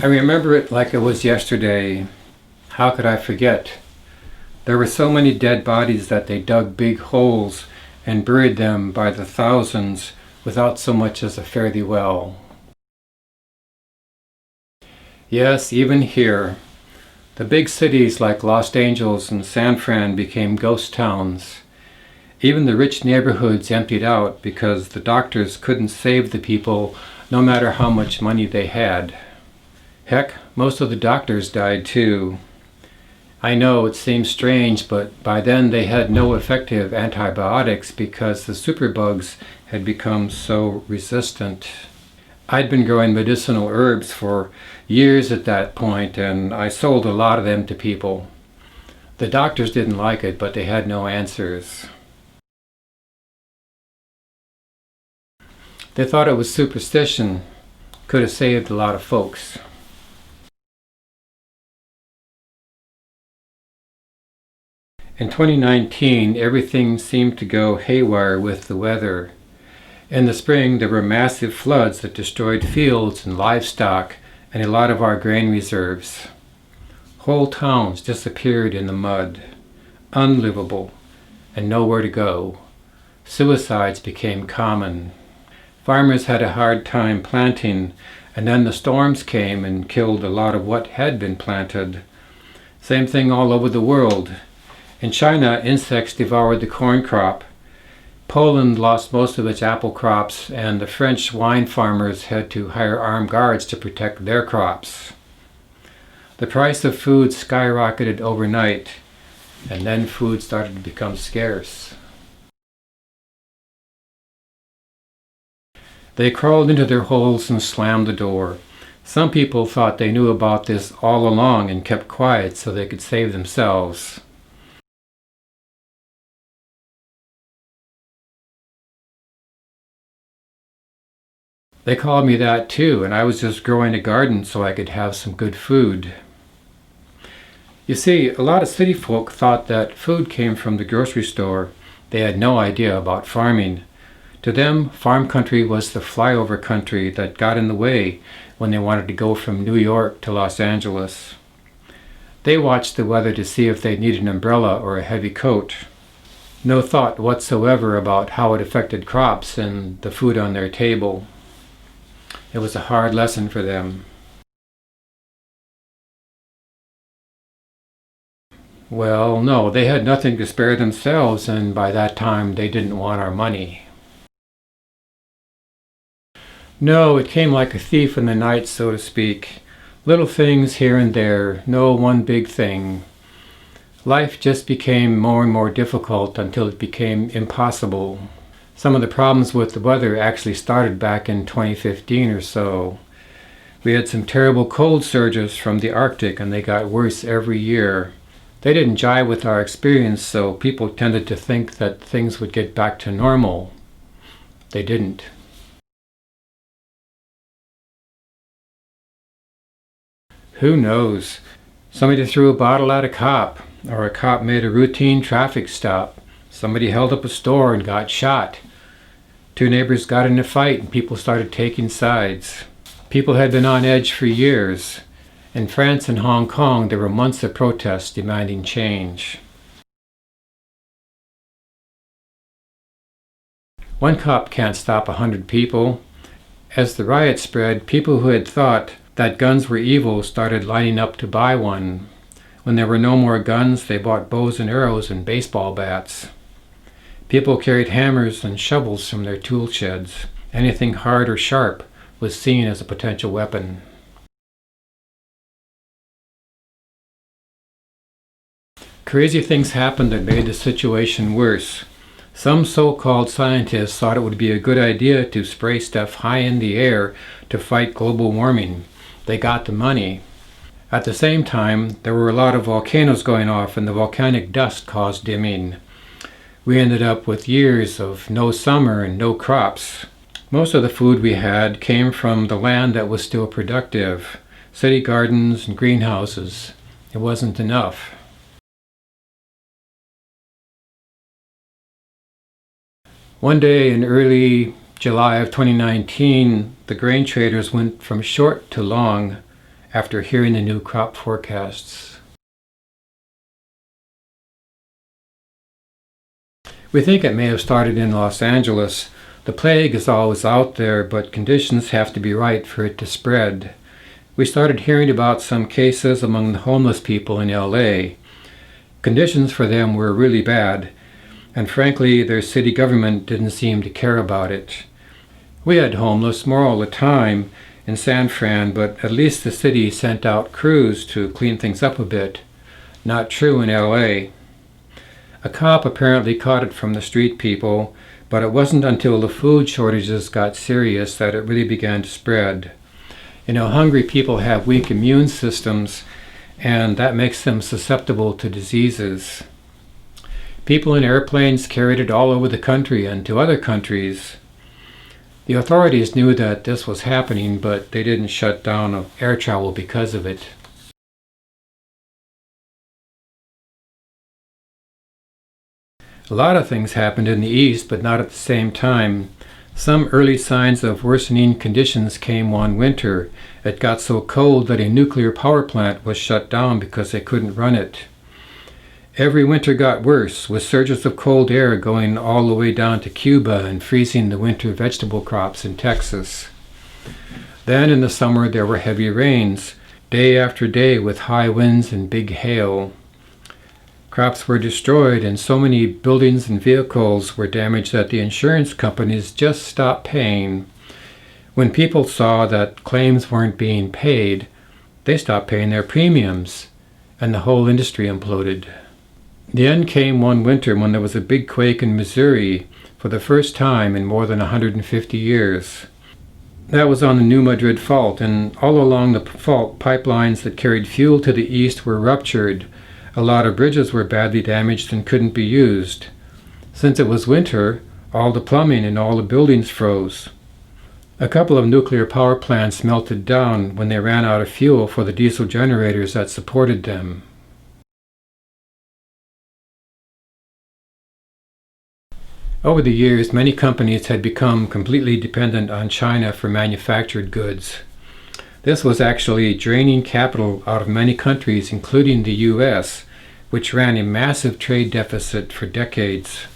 I remember it like it was yesterday. How could I forget? There were so many dead bodies that they dug big holes and buried them by the thousands without so much as a fare thee well. Yes, even here. The big cities like Los Angeles and San Fran became ghost towns. Even the rich neighborhoods emptied out because the doctors couldn't save the people no matter how much money they had. Heck, most of the doctors died too. I know it seems strange, but by then they had no effective antibiotics because the superbugs had become so resistant. I'd been growing medicinal herbs for years at that point, and I sold a lot of them to people. The doctors didn't like it, but they had no answers. They thought it was superstition. Could have saved a lot of folks. In 2019, everything seemed to go haywire with the weather. In the spring, there were massive floods that destroyed fields and livestock and a lot of our grain reserves. Whole towns disappeared in the mud. Unlivable, and nowhere to go. Suicides became common. Farmers had a hard time planting, and then the storms came and killed a lot of what had been planted. Same thing all over the world. In China, insects devoured the corn crop. Poland lost most of its apple crops, and the French wine farmers had to hire armed guards to protect their crops. The price of food skyrocketed overnight, and then food started to become scarce. They crawled into their holes and slammed the door. Some people thought they knew about this all along and kept quiet so they could save themselves. They called me that too, and I was just growing a garden so I could have some good food. You see, a lot of city folk thought that food came from the grocery store. They had no idea about farming. To them, farm country was the flyover country that got in the way when they wanted to go from New York to Los Angeles. They watched the weather to see if they needed an umbrella or a heavy coat. No thought whatsoever about how it affected crops and the food on their table. It was a hard lesson for them. Well, no, they had nothing to spare themselves, and by that time they didn't want our money. No, it came like a thief in the night, so to speak. Little things here and there, no one big thing. Life just became more and more difficult until it became impossible. Some of the problems with the weather actually started back in 2015 or so. We had some terrible cold surges from the Arctic, and they got worse every year. They didn't jive with our experience, so people tended to think that things would get back to normal. They didn't. Who knows? Somebody threw a bottle at a cop, or a cop made a routine traffic stop. Somebody held up a store and got shot. Two neighbors got in a fight and people started taking sides. People had been on edge for years. In France and Hong Kong, there were months of protests demanding change. One cop can't stop 100 people. As the riot spread, people who had thought that guns were evil started lining up to buy one. When there were no more guns, they bought bows and arrows and baseball bats. People carried hammers and shovels from their tool sheds. Anything hard or sharp was seen as a potential weapon. Crazy things happened that made the situation worse. Some so-called scientists thought it would be a good idea to spray stuff high in the air to fight global warming. They got the money. At the same time, there were a lot of volcanoes going off, and the volcanic dust caused dimming. We ended up with years of no summer and no crops. Most of the food we had came from the land that was still productive, city gardens and greenhouses. It wasn't enough. One day in early July of 2019, the grain traders went from short to long, after hearing the new crop forecasts. We think it may have started in Los Angeles. The plague is always out there, but conditions have to be right for it to spread. We started hearing about some cases among the homeless people in LA. Conditions for them were really bad, and frankly, their city government didn't seem to care about it. We had homeless more all the time in San Fran, but at least the city sent out crews to clean things up a bit. Not true in LA. A cop apparently caught it from the street people, but it wasn't until the food shortages got serious that it really began to spread. You know, hungry people have weak immune systems, and that makes them susceptible to diseases. People in airplanes carried it all over the country and to other countries. The authorities knew that this was happening, but they didn't shut down air travel because of it. A lot of things happened in the East, but not at the same time. Some early signs of worsening conditions came one winter. It got so cold that a nuclear power plant was shut down because they couldn't run it. Every winter got worse, with surges of cold air going all the way down to Cuba and freezing the winter vegetable crops in Texas. Then in the summer there were heavy rains, day after day with high winds and big hail. Crops were destroyed and so many buildings and vehicles were damaged that the insurance companies just stopped paying. When people saw that claims weren't being paid, they stopped paying their premiums, and the whole industry imploded. The end came one winter when there was a big quake in Missouri for the first time in more than 150 years. That was on the New Madrid Fault, and all along the fault, pipelines that carried fuel to the east were ruptured. A lot of bridges were badly damaged and couldn't be used. Since it was winter, all the plumbing in all the buildings froze. A couple of nuclear power plants melted down when they ran out of fuel for the diesel generators that supported them. Over the years, many companies had become completely dependent on China for manufactured goods. This was actually draining capital out of many countries, including the U.S., which ran a massive trade deficit for decades.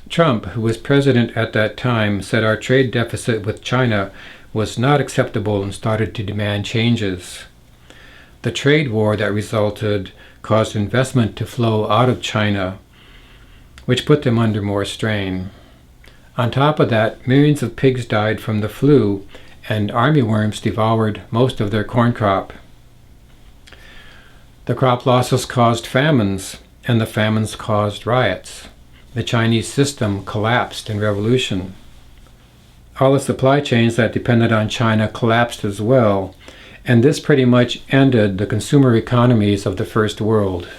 Trump, who was president at that time, said our trade deficit with China was not acceptable and started to demand changes. The trade war that resulted caused investment to flow out of China, which put them under more strain. On top of that, millions of pigs died from the flu, and armyworms devoured most of their corn crop. The crop losses caused famines, and the famines caused riots. The Chinese system collapsed in revolution. All the supply chains that depended on China collapsed as well, and this pretty much ended the consumer economies of the First World.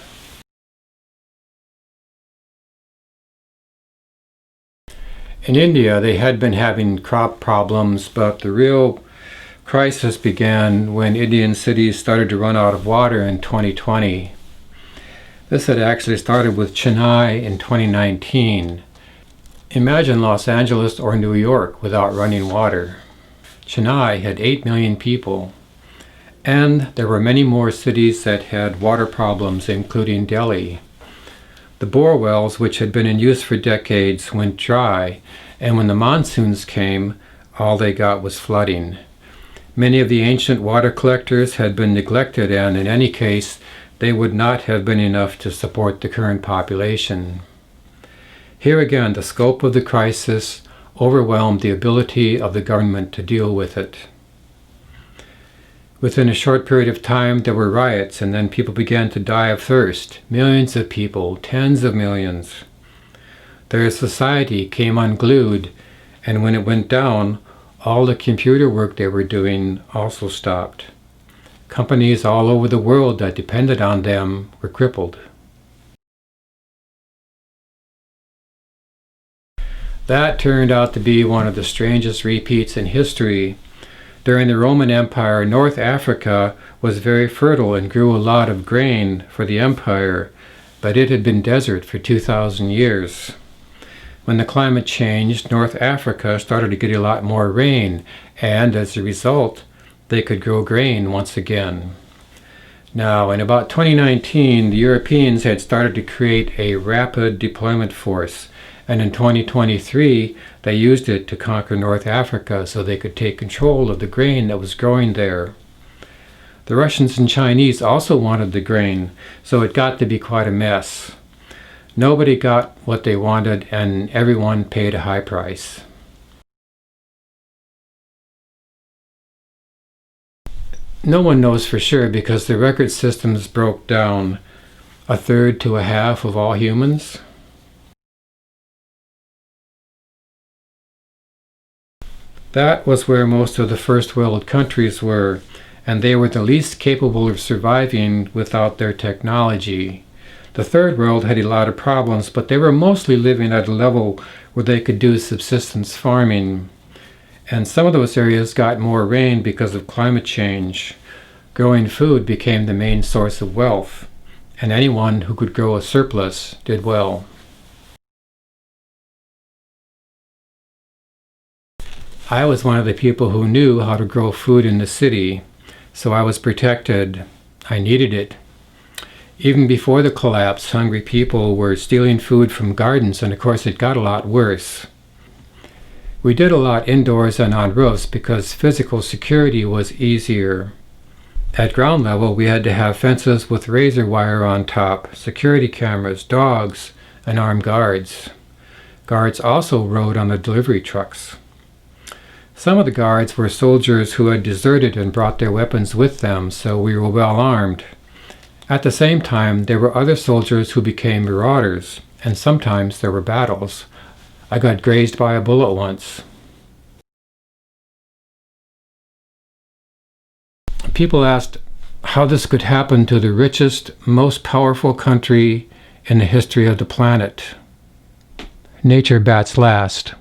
In India, they had been having crop problems, but the real crisis began when Indian cities started to run out of water in 2020. This had actually started with Chennai in 2019. Imagine Los Angeles or New York without running water. Chennai had 8 million people, and there were many more cities that had water problems, including Delhi. The bore wells, which had been in use for decades, went dry, and when the monsoons came, all they got was flooding. Many of the ancient water collectors had been neglected, and in any case, they would not have been enough to support the current population. Here again, the scope of the crisis overwhelmed the ability of the government to deal with it. Within a short period of time, there were riots, and then people began to die of thirst. Millions of people, tens of millions. Their society came unglued, and when it went down, all the computer work they were doing also stopped. Companies all over the world that depended on them were crippled. That turned out to be one of the strangest repeats in history. During the Roman Empire, North Africa was very fertile and grew a lot of grain for the empire, but it had been desert for 2,000 years. When the climate changed, North Africa started to get a lot more rain, and as a result, they could grow grain once again. Now, in about 2019, the Europeans had started to create a rapid deployment force, and in 2023, they used it to conquer North Africa so they could take control of the grain that was growing there. The Russians and Chinese also wanted the grain, so it got to be quite a mess. Nobody got what they wanted, and everyone paid a high price. No one knows for sure because the record systems broke down. A third to a half of all humans. That was where most of the first world countries were, and they were the least capable of surviving without their technology. The third world had a lot of problems, but they were mostly living at a level where they could do subsistence farming. And some of those areas got more rain because of climate change. Growing food became the main source of wealth, and anyone who could grow a surplus did well. I was one of the people who knew how to grow food in the city, so I was protected. I needed it. Even before the collapse, hungry people were stealing food from gardens, and of course it got a lot worse. We did a lot indoors and on roofs because physical security was easier. At ground level, we had to have fences with razor wire on top, security cameras, dogs, and armed guards. Guards also rode on the delivery trucks. Some of the guards were soldiers who had deserted and brought their weapons with them, so we were well armed. At the same time, there were other soldiers who became marauders, and sometimes there were battles. I got grazed by a bullet once. People asked how this could happen to the richest, most powerful country in the history of the planet. Nature bats last.